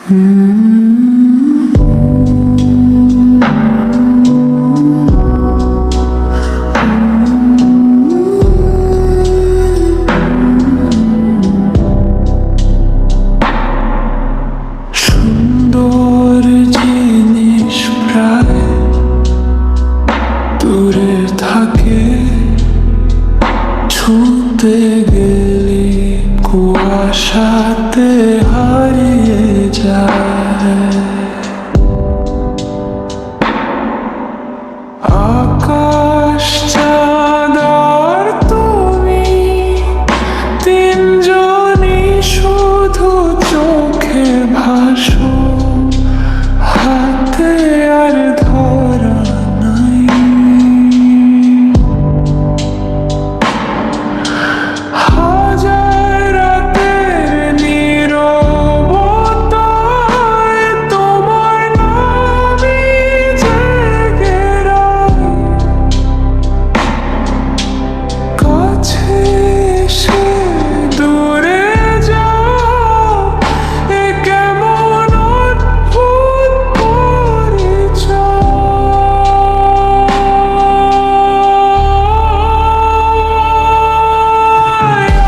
সুন্দর জিনিস প্রায় দূরে থাকে, ছুঁতে গেলে কুয়াশাতে হারিয়ে যায়। আকাশ, চাঁদ আর তুমি, তিনজনই শুধু চোখে ভাসো, হাতে আর ধরা নাই। হাজার রাতের নীরবতায় তোমার নামই জেগে রয়। কাছে এসে দূরে যাও, এ কেমন অদ্ভুত পরিচয়।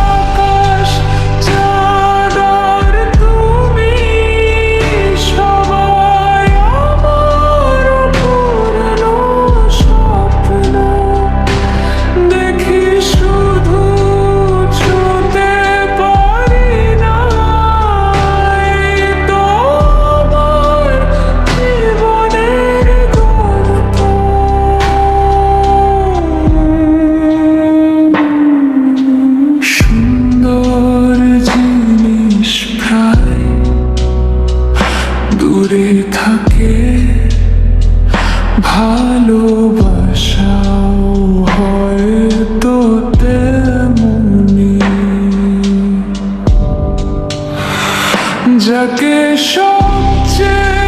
আকাশ, চাঁদ আর তুমি, সবাই আমার পুরনো স্বপ্ন। দেখি শুধু, ছুঁতে পারি না, এই তো আমার জীবনের গল্প। সুন্দর জিনিস প্রায় দূরে থাকে, ভালোবাসাও হয়তো তেমনি। যাকে সবচেয়ে